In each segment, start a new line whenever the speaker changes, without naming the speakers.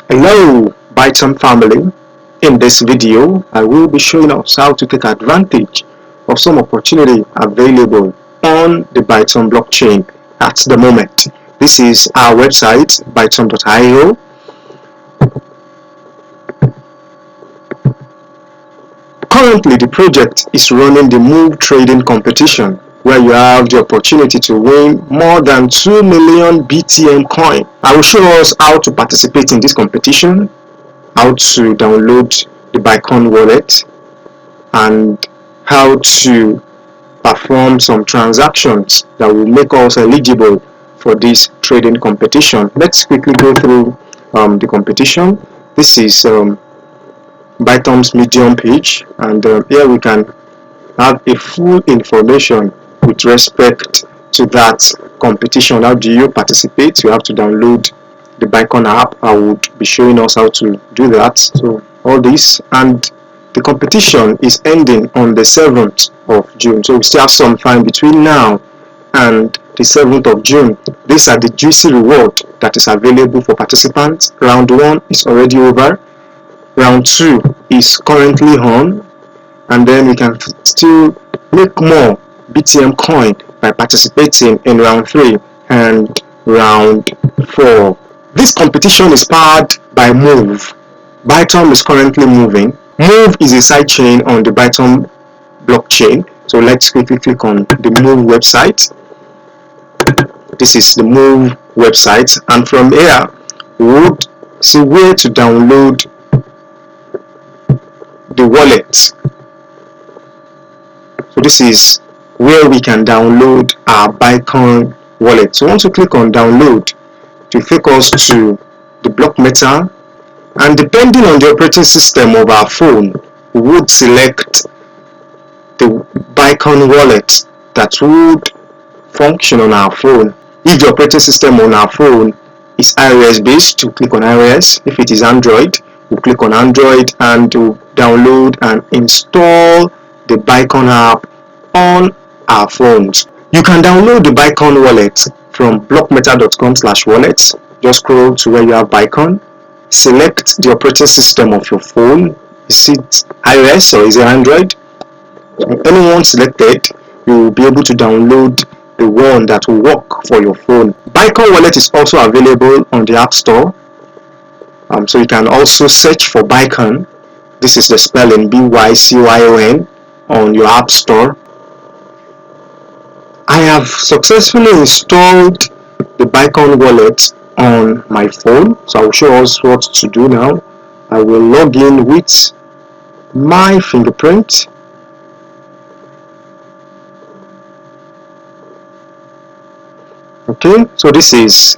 Hello Bytom family. In this video, I will be showing us how to take advantage of some opportunity available on the Bytom blockchain at the moment. This is our website, bytom.io. Currently, the project is running the Move trading competition, where you have the opportunity to win more than 2 million BTM coin. I will show us how to participate in this competition, how to download the Bycoin wallet, and how to perform some transactions that will make us eligible for this trading competition. Let's quickly go through the competition. This is Bytom's Medium page, and here we can have a full information with respect to that competition. How do you participate? You have to download the Bycoin app. I would be showing us how to do that. So all this, and the competition is ending on the 7th of June. So we still have some time between now and the 7th of June. These are the juicy reward that is available for participants. Round 1 is already over. Round 2 is currently on, and then we can still make more BTM coin by participating in round 3 and round 4. This competition is powered by Move. Bytom is currently moving. Move is a sidechain on the Bytom blockchain. So let's quickly click on the Move website. This is the Move website, and from here we would see where to download the wallet. So this is where we can download our Bycoin wallet. So once you click on download, it will take us to the block meta, and depending on the operating system of our phone, we would select the Bycoin wallet that would function on our phone. If the operating system on our phone is iOS based, we click on iOS. If it is Android, we click on Android and to download and install the Bycoin app on our phones. You can download the Bycoin wallet from blockmeta.com/wallet. Just scroll to where you have Bycoin. Select the operating system of your phone. Is it iOS or is it Android? Anyone selected, you will be able to download the one that will work for your phone. Bycoin wallet is also available on the App Store. So you can also search for Bycoin. This is the spelling BYCOION on your App Store. I have successfully installed the Bycoin wallet on my phone. So I will show us what to do now. I will log in with my fingerprint. Okay, so this is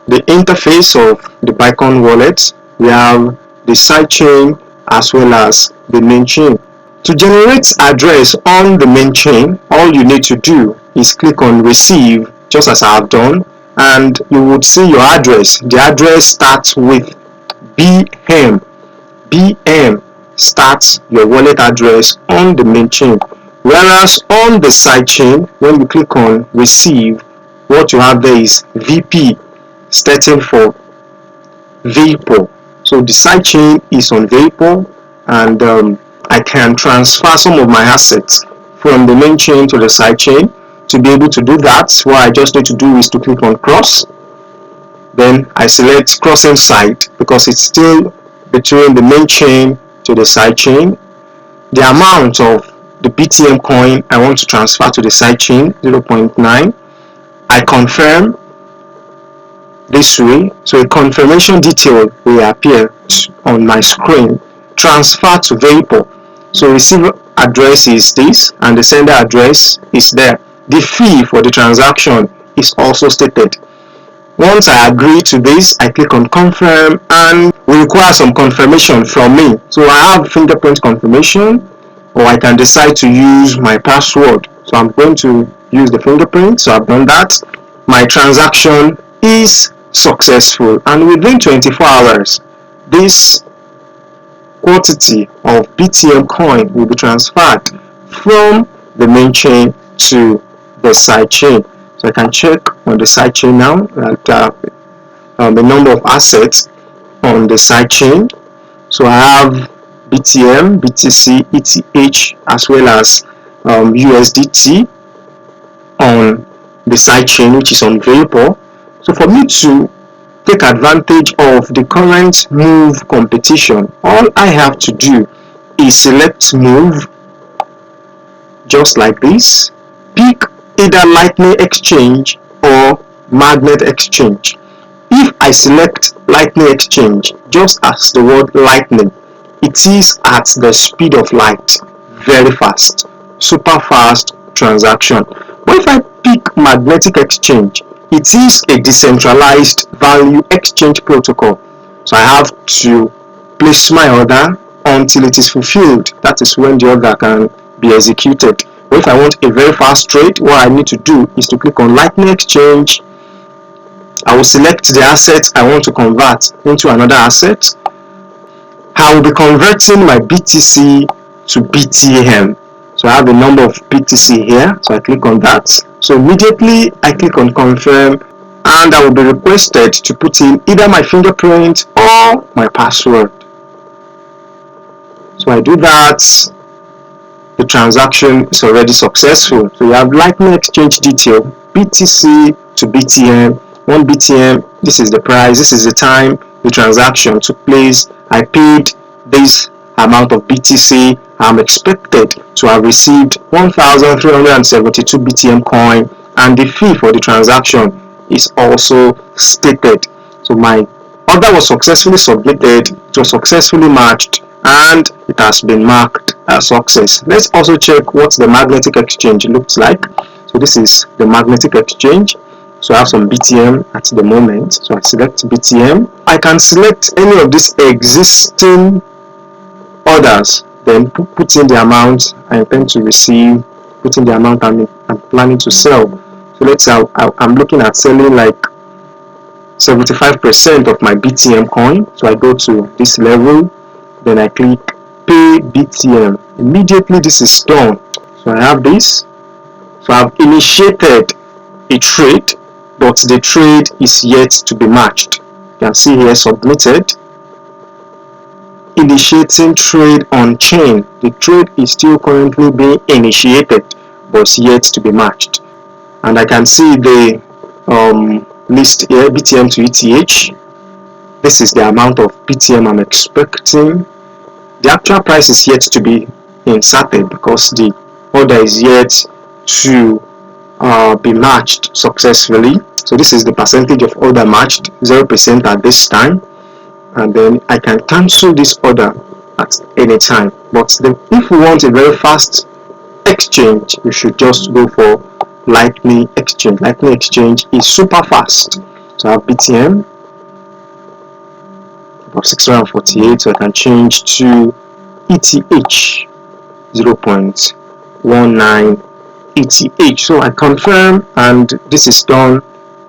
the interface of the Bycoin wallet. We have the sidechain as well as the main chain. To generate address on the main chain, all you need to do is click on receive, just as I have done, and you would see your address. The address starts with BM. BM starts your wallet address on the main chain. Whereas on the sidechain, when you click on receive, what you have there is VP, starting for Vapor. So the sidechain is on Vapor, and I can transfer some of my assets from the main chain to the sidechain. To be able to do that, what I just need to do is to click on cross. Then I select crossing side because it's still between the main chain to the sidechain. The amount of the BTM coin I want to transfer to the sidechain, 0.9. I confirm this way, so a confirmation detail will appear on my screen. Transfer to Vapor. So receiver address is this, and the sender address is there. The fee for the transaction is also stated. Once I agree to this, I click on confirm, and we require some confirmation from me. So I have fingerprint confirmation, or I can decide to use my password. So I'm going to use the fingerprint. So I've done that. My transaction is successful, and within 24 hours this quantity of BTM coin will be transferred from the main chain to the side chain. So I can check on the side chain now that the number of assets on the side chain. So I have BTM, BTC, ETH, as well as USDT on the side chain, which is on Vapor. So for me to take advantage of the current move competition, all I have to do is select move, just like this, pick either Lightning Exchange or Magnet Exchange. If I select Lightning Exchange, just as the word lightning, it is at the speed of light, very fast, super fast transaction. But if I pick Magnetic Exchange, it is a decentralized value exchange protocol. So I have to place my order until it is fulfilled. That is when the order can be executed. But if I want a very fast trade, what I need to do is to click on Lightning Exchange. I will select the asset I want to convert into another asset. I will be converting my BTC to BTM. So I have a number of BTC here, so I click on that. So immediately I click on confirm, and I will be requested to put in either my fingerprint or my password. So I do that. The transaction is already successful. So you have Lightning Exchange detail, BTC to BTM. 1 BTM, this is the price, this is the time the transaction took place. I paid this amount of BTC. I'm expected to have received 1,372 BTM coin, and the fee for the transaction is also stated. So my order was successfully submitted, it was successfully matched, and it has been marked as success. Let's also check what the Magnetic Exchange looks like. So this is the Magnetic Exchange. So I have some BTM at the moment. So I select BTM. I can select any of these existing orders, then put in the amount I intend to receive, put in the amount I'm planning to sell. So let's say I'm looking at selling like 75% of my BTM coin. So I go to this level, then I click pay BTM. Immediately this is done. So I have this. So I've initiated a trade, but the trade is yet to be matched. You can see here submitted, initiating trade on chain. The trade is still currently being initiated, but yet to be matched. And I can see the list here, BTM to ETH. This is the amount of BTM I'm expecting. The actual price is yet to be inserted because the order is yet to be matched successfully. So this is the percentage of order matched, 0% at this time, and then I can cancel this order at any time. But if we want a very fast exchange, we should just go for Lightning Exchange. Lightning Exchange is super fast. So I have BTM about 648, so I can change to ETH 0.19 ETH. So I confirm, and this is done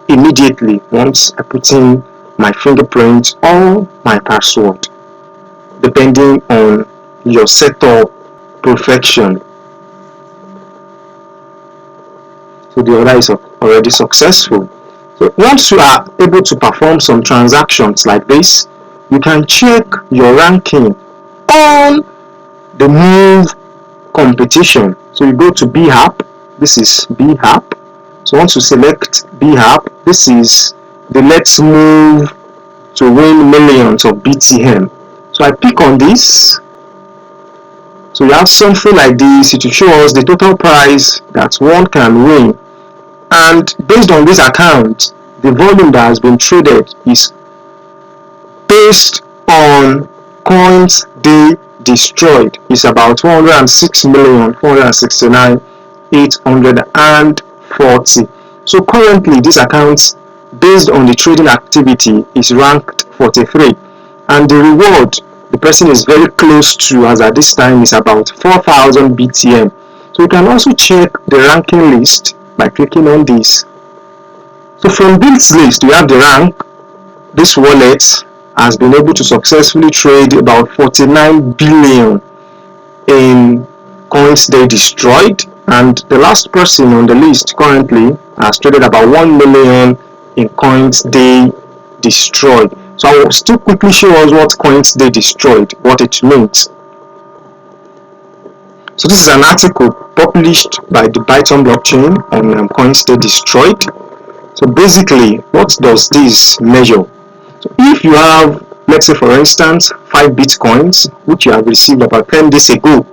immediately once I put in my fingerprint or my password, depending on your setup perfection. So the order is already successful. So once you are able to perform some transactions like this, you can check your ranking on the move competition. So you go to BHAP. This is BHAP. So once you select BHAP, this is the Let's Move to Win Millions of BTM. So I pick on this. So you have something like this. It will show us the total price that one can win. And based on this account, the volume that has been traded is based on coins they destroyed. It's about 106,469,840. So currently this account, based on the trading activity, is ranked 43, and the reward the person is very close to as at this time is about 4,000 BTM. So you can also check the ranking list by clicking on this. So from this list we have the rank. This wallet has been able to successfully trade about 49 billion in coins they destroyed, and the last person on the list currently has traded about 1 million in coins they destroyed. So I will still quickly show us what coins they destroyed, what it means. So this is an article published by the Bytom blockchain on coins they destroyed. So basically, what does this measure? So if you have, let's say for instance, 5 bitcoins, which you have received about 10 days ago,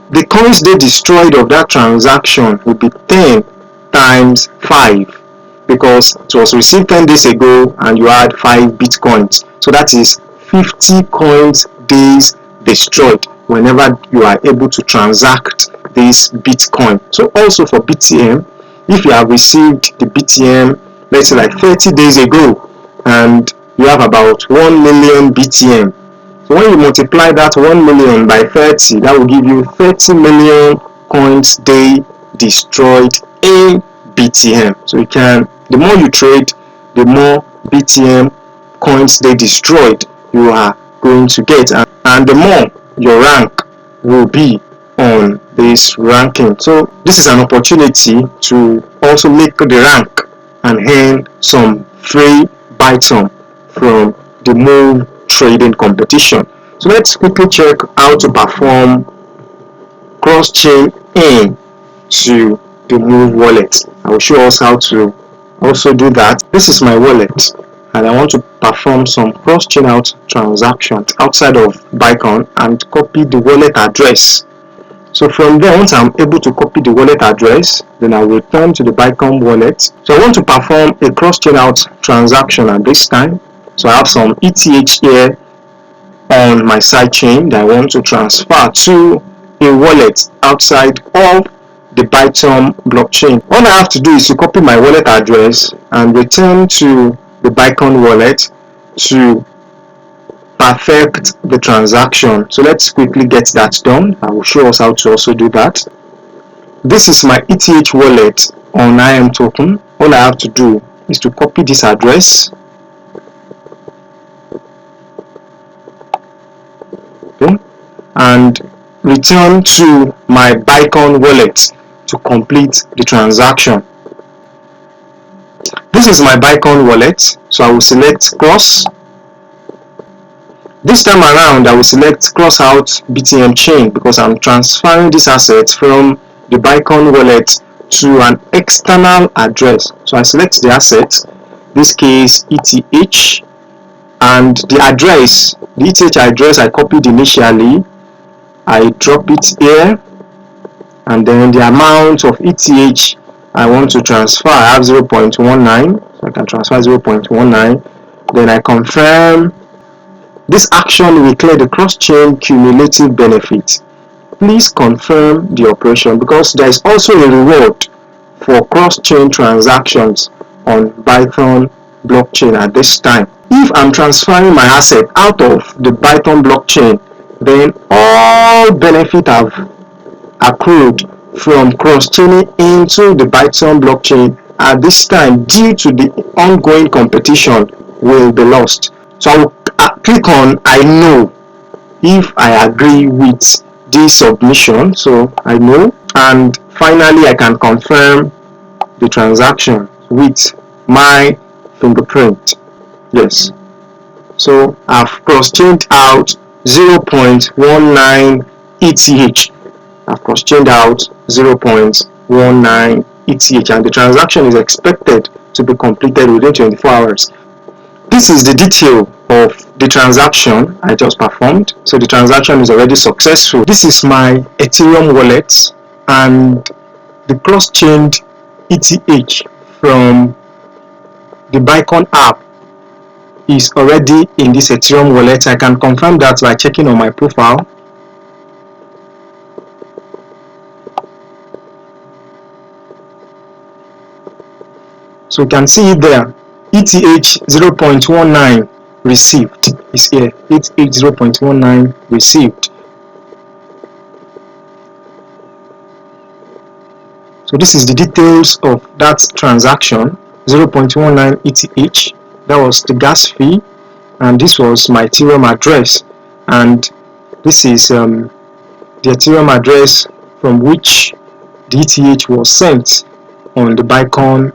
the coins they destroyed of that transaction will be 10 times 5, because it was received 10 days ago and you had 5 bitcoins. So that is 50 coins days destroyed whenever you are able to transact this bitcoin. So also for BTM, if you have received the BTM, let's say like 30 days ago, and you have about 1 million BTM, so when you multiply that 1 million by 30, that will give you 30 million coins they destroyed in BTM. So you can, the more you trade, the more BTM coins they destroyed you are going to get, and the more your rank will be on this ranking. So this is an opportunity to also make the rank and earn some free Bytom from the Move trading competition. So let's quickly check how to perform cross-chain in to the Move wallet. I will show us how to also do that. This is my wallet, and I want to perform some cross-chain out transactions outside of Bycoin and copy the wallet address. So from there, once I'm able to copy the wallet address, then I will return to the Bycoin wallet. So I want to perform a cross-chain out transaction at this time. So I have some ETH here on my side chain that I want to transfer to a wallet outside of the Bytom blockchain. All I have to do is to copy my wallet address and return to the Bycoin wallet to perfect the transaction. So let's quickly get that done. I will show us how to also do that. This is my ETH wallet on IM token. All I have to do is to copy this address, okay, and return to my Bycoin wallet to complete the transaction. This is my Bycoin wallet, so I will select cross. This time around, I will select cross out BTM chain because I'm transferring this asset from the Bycoin wallet to an external address. So I select the asset, this case ETH, and the address, the ETH address I copied initially, I drop it here, and then the amount of ETH I want to transfer, I have 0.19, so I can transfer 0.19, then I confirm. This action will clear the cross-chain cumulative benefit. Please confirm the operation because there is also a reward for cross-chain transactions on Bytom blockchain at this time. If I'm transferring my asset out of the Bytom blockchain, then all benefit have accrued from cross-chaining into the Bytom blockchain at this time due to the ongoing competition will be lost. So I will click on I know if I agree with this submission. So I know, and finally I can confirm the transaction with my fingerprint. Yes. So I've cross-chained out 0.19 ETH. I've cross-chained out 0.19 ETH, and the transaction is expected to be completed within 24 hours. This is the detail of the transaction I just performed. So the transaction is already successful. This is my Ethereum wallet, and the cross-chained ETH from the Bycoin app is already in this Ethereum wallet. I can confirm that by checking on my profile. So you can see it there. ETH 0.19 received is here. ETH 0.19 received. So this is the details of that transaction. 0.19 ETH. That was the gas fee, and this was my Ethereum address, and this is the Ethereum address from which the ETH was sent on the Bycoin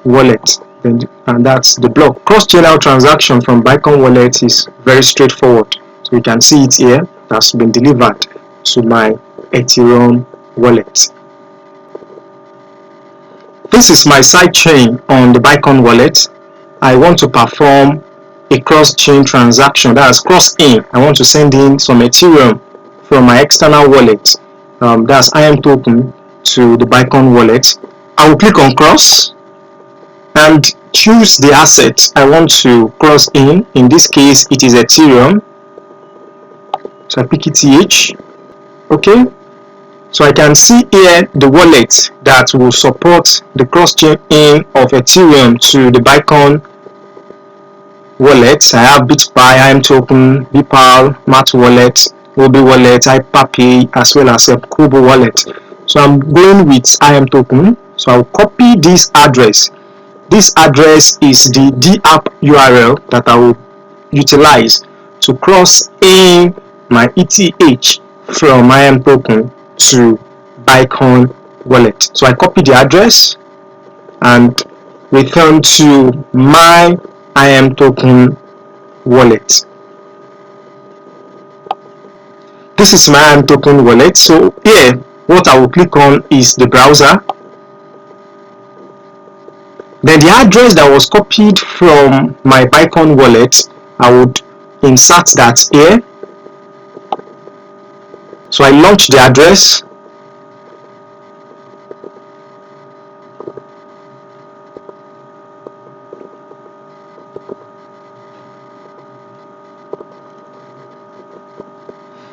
wallet. and that's the block. Cross-channel transaction from Bycoin wallet is very straightforward. So you can see it here. That's been delivered to my Ethereum wallet. This is my side chain on the Bycoin wallet. I want to perform a cross-chain transaction, that's cross-in. I want to send in some Ethereum from my external wallet, that's IM token, to the Bycoin wallet. I will click on cross and choose the asset I want to cross in. In this case, it is Ethereum. So I pick ETH. Okay. So I can see here the wallet that will support the cross-chain in of Ethereum to the Bycoin wallet. I have BitBuy, IM token, Bypal, Mat wallet, Obi wallet, Hyperpay, as well as a Kubo wallet. So I'm going with IM token. So I'll copy this address. This address is the DApp URL that I will utilize to cross in my ETH from IM token to Bycoin wallet. So I copy the address and return to my IM token wallet. This is my IM token wallet. So here, what I will click on is the browser. Then the address that was copied from my Bycoin wallet, I would insert that here. So I launch the address.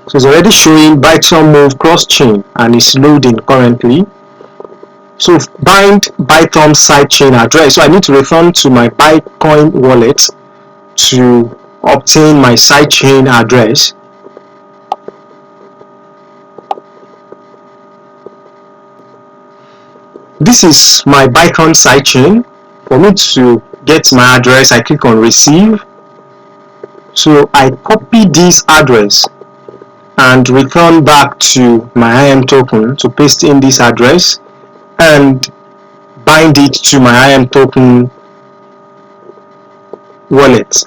So it's already showing Bytom move cross chain and it's loading currently. So bind Bytom sidechain address. So I need to return to my Bycoin wallet to obtain my sidechain address. This is my Bycoin sidechain. For me to get my address, I click on receive. So I copy this address and return back to my IM token to paste in this address and bind it to my IM token wallet.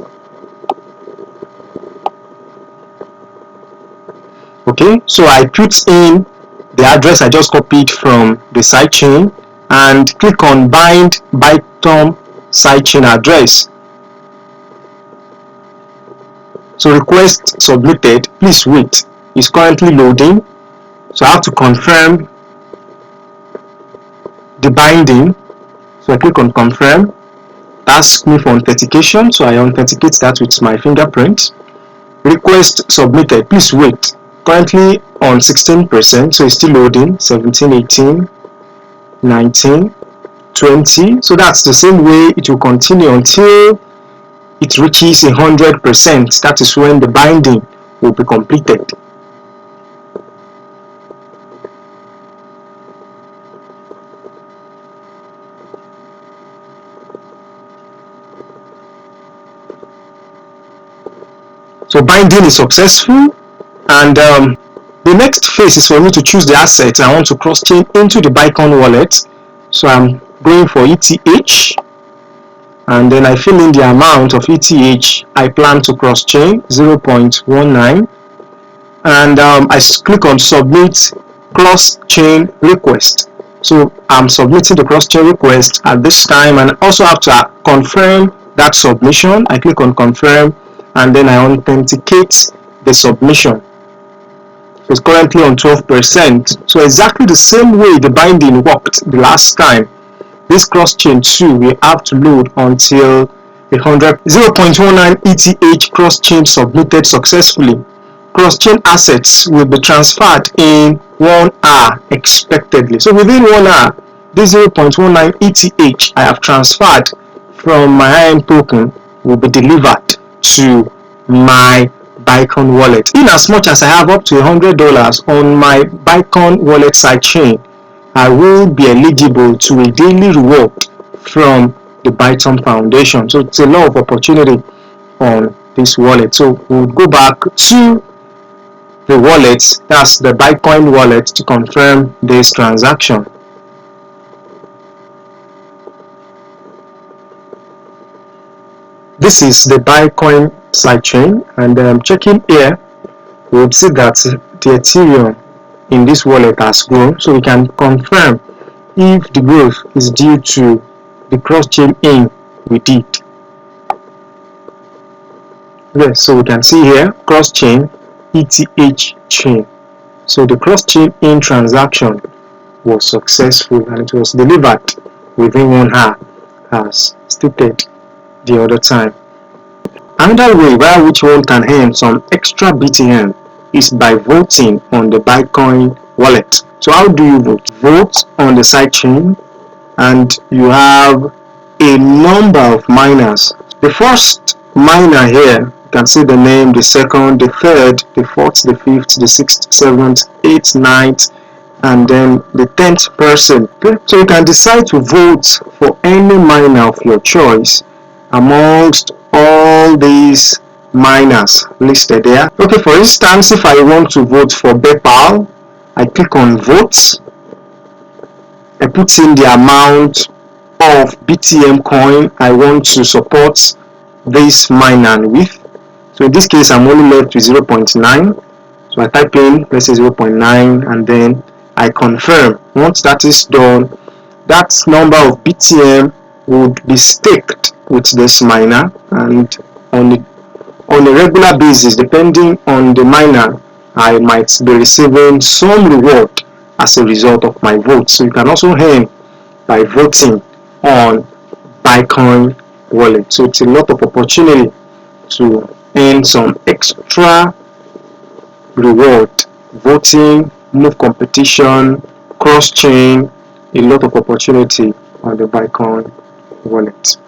Okay, so I put in the address I just copied from the sidechain and click on bind Bytom sidechain address. So request submitted. Please wait. It's currently loading. So I have to confirm the binding. So I click on confirm. Ask me for authentication. So I authenticate that with my fingerprint. Request submitted. Please wait. Currently on 16%. So it's still loading. 17, 18, 19, 20. So that's the same way it will continue until it reaches 100%. That is when the binding will be completed. So binding is successful, and the next phase is for me to choose the asset I want to cross-chain into the Bycoin wallet. So I'm going for ETH, and then I fill in the amount of ETH I plan to cross-chain, 0.19, and I click on submit cross-chain request. So I'm submitting the cross-chain request at this time, and I also have to confirm that submission. I click on confirm, and then I authenticate the submission. So it's currently on 12%. So exactly the same way the binding worked the last time, this cross-chain too we have to load until 0.19 ETH cross-chain submitted successfully. Cross-chain assets will be transferred in 1 hour expectedly. So within 1 hour, this 0.19 ETH I have transferred from my IM token will be delivered to my Bycoin wallet. In as much as I have up to $100 on my Bycoin wallet sidechain, I will be eligible to a daily reward from the Bytom Foundation. So it's a lot of opportunity on this wallet. So we'll go back to the wallet, that's the Bycoin wallet, to confirm this transaction. This is the Bycoin sidechain, and checking here, we'll see that the Ethereum in this wallet has grown, so we can confirm if the growth is due to the cross-chain in we did. Yes, so we can see here cross-chain ETH chain. So the cross-chain in transaction was successful and it was delivered within 1 hour, as stated the other time. Another way by which one can earn some extra BTM is by voting on the Bycoin wallet. So how do you vote? Vote on the sidechain, and you have a number of miners. The first miner here, you can see the name, the second, the third, the fourth, the fifth, the sixth, seventh, eighth, ninth, and then the 10th person. Okay? So you can decide to vote for any miner of your choice amongst all these miners listed there. Okay, for instance, if I want to vote for Bytom, I click on vote. I put in the amount of BTM coin I want to support this miner with. So in this case, I'm only left with 0.9. So I type in, let's say 0.9, and then I confirm. Once that is done, that number of BTM would be staked with this miner, and on a regular basis, depending on the miner, I might be receiving some reward as a result of my vote. So you can also earn by voting on Bycoin wallet. So it's a lot of opportunity to earn some extra reward. Voting, move competition, cross chain, a lot of opportunity on the Bycoin wallet.